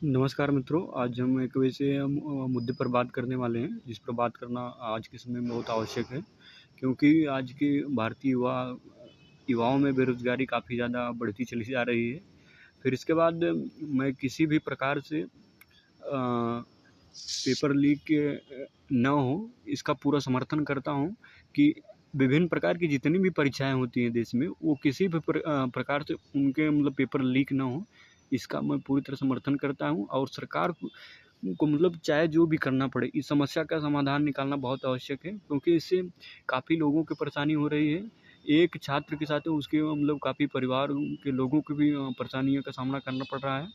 नमस्कार मित्रों, आज हम एक वैसे मुद्दे पर बात करने वाले हैं जिस पर बात करना आज के समय में बहुत आवश्यक है, क्योंकि आज के भारतीय युवाओं में बेरोज़गारी काफ़ी ज़्यादा बढ़ती चली जा रही है। फिर इसके बाद मैं किसी भी प्रकार से पेपर लीक न हो, इसका पूरा समर्थन करता हूँ कि विभिन्न प्रकार की जितनी भी परीक्षाएँ होती हैं देश में, वो किसी भी प्रकार से उनके मतलब पेपर लीक ना हो, इसका मैं पूरी तरह समर्थन करता हूँ। और सरकार को मतलब चाहे जो भी करना पड़े, इस समस्या का समाधान निकालना बहुत आवश्यक है, क्योंकि इससे काफ़ी लोगों को परेशानी हो रही है। एक छात्र के साथ उसके मतलब काफ़ी परिवार के लोगों को भी परेशानियों का सामना करना पड़ रहा है।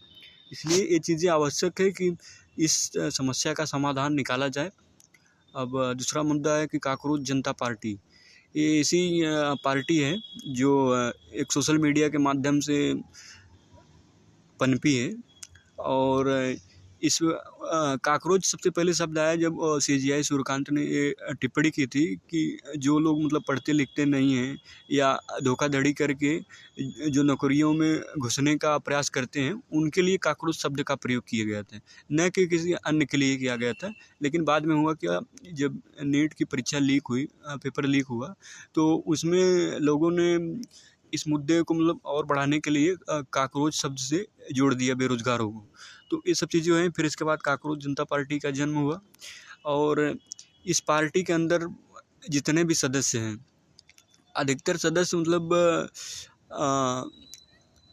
इसलिए ये चीज़ें आवश्यक है कि इस समस्या का समाधान निकाला जाए। अब दूसरा मुद्दा है कि कॉकरोच जनता पार्टी, ये ऐसी पार्टी है जो एक सोशल मीडिया के माध्यम से पनपी है। और इस कॉकरोच सबसे पहले शब्द आया जब CGI सूर्यकांत ने ये टिप्पणी की थी कि जो लोग मतलब पढ़ते लिखते नहीं हैं या धोखाधड़ी करके जो नौकरियों में घुसने का प्रयास करते हैं, उनके लिए कॉकरोच शब्द का प्रयोग किया गया था, न कि किसी अन्य के लिए किया गया था। लेकिन बाद में हुआ क्या, जब नीट की परीक्षा लीक हुई, पेपर लीक हुआ, तो उसमें लोगों ने इस मुद्दे को मतलब और बढ़ाने के लिए कॉकरोच शब्द से जोड़ दिया बेरोजगारों को। तो ये सब चीज़ें हैं। फिर इसके बाद कॉकरोच जनता पार्टी का जन्म हुआ, और इस पार्टी के अंदर जितने भी सदस्य हैं, अधिकतर सदस्य मतलब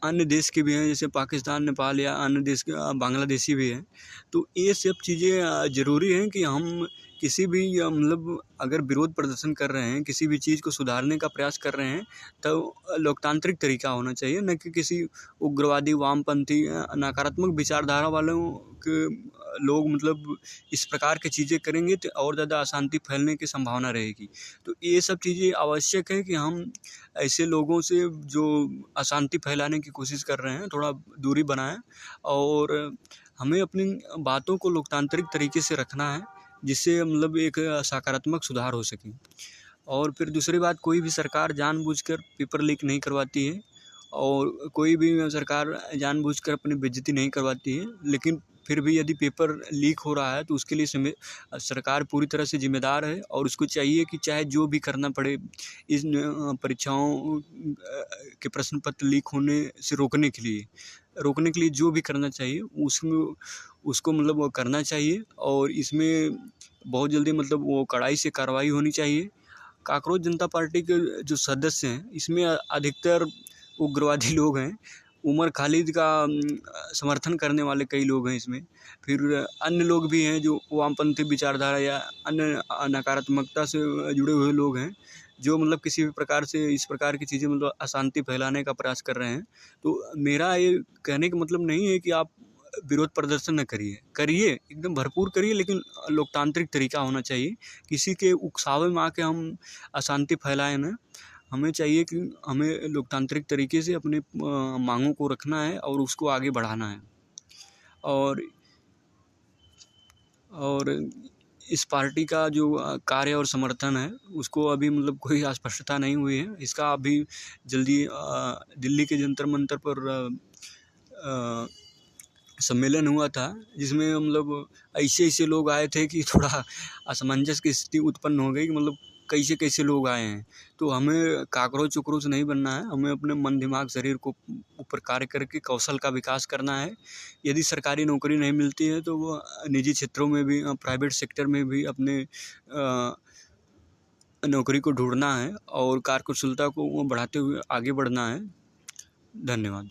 अन्य देश के भी हैं, जैसे पाकिस्तान, नेपाल या अन्य देश के बांग्लादेशी भी हैं। तो ये सब चीज़ें ज़रूरी हैं कि हम किसी भी मतलब अगर विरोध प्रदर्शन कर रहे हैं, किसी भी चीज़ को सुधारने का प्रयास कर रहे हैं, तो लोकतांत्रिक तरीका होना चाहिए, न कि किसी उग्रवादी, वामपंथी नकारात्मक विचारधारा वालों के लोग मतलब इस प्रकार की चीज़ें करेंगे तो और ज़्यादा अशांति फैलने की संभावना रहेगी। तो ये सब चीज़ें आवश्यक है कि हम ऐसे लोगों से जो अशांति फैलाने की कोशिश कर रहे हैं, थोड़ा दूरी बनाएं, और हमें अपनी बातों को लोकतांत्रिक तरीके से रखना है, जिससे मतलब एक सकारात्मक सुधार हो सके। और फिर दूसरी बात, कोई भी सरकार जानबूझकर पेपर लीक नहीं करवाती है, और कोई भी सरकार जानबूझकर अपनी बेइज्जती नहीं करवाती है। लेकिन फिर भी यदि पेपर लीक हो रहा है तो उसके लिए सरकार पूरी तरह से जिम्मेदार है, और उसको चाहिए कि चाहे जो भी करना पड़े, इन परीक्षाओं के प्रश्न पत्र लीक होने से रोकने के लिए जो भी करना चाहिए उसमें उसको मतलब वो करना चाहिए, और इसमें बहुत जल्दी मतलब वो कड़ाई से कार्रवाई होनी चाहिए। कॉकरोच जनता पार्टी के जो सदस्य हैं, इसमें अधिकतर उग्रवादी लोग हैं। उमर खालिद का समर्थन करने वाले कई लोग हैं इसमें। फिर अन्य लोग भी हैं जो वामपंथी विचारधारा या अन्य नकारात्मकता से जुड़े हुए लोग हैं, जो मतलब किसी भी प्रकार से इस प्रकार की चीज़ें मतलब अशांति फैलाने का प्रयास कर रहे हैं। तो मेरा ये कहने का मतलब नहीं है कि आप विरोध प्रदर्शन न करिए, एकदम भरपूर करिए, लेकिन लोकतांत्रिक तरीका होना चाहिए। किसी के उकसावे में आके हम अशांति फैलाएं ना। हमें चाहिए कि हमें लोकतांत्रिक तरीके से अपने मांगों को रखना है और उसको आगे बढ़ाना है। और इस पार्टी का जो कार्य और समर्थन है, उसको अभी मतलब कोई स्पष्टता नहीं हुई है। इसका अभी जल्दी दिल्ली के जंतर मंतर पर सम्मेलन हुआ था, जिसमें मतलब ऐसे लोग आए थे कि थोड़ा असमंजस की स्थिति उत्पन्न हो गई कि मतलब कैसे लोग आए हैं। तो हमें कॉकरोच वॉकरोच नहीं बनना है, हमें अपने मन दिमाग शरीर को ऊपर कार्य करके कौशल का विकास करना है। यदि सरकारी नौकरी नहीं मिलती है तो वो निजी क्षेत्रों में भी, प्राइवेट सेक्टर में भी अपने नौकरी को ढूंढना है, और कार्यकुशलता को बढ़ाते हुए आगे बढ़ना है। धन्यवाद।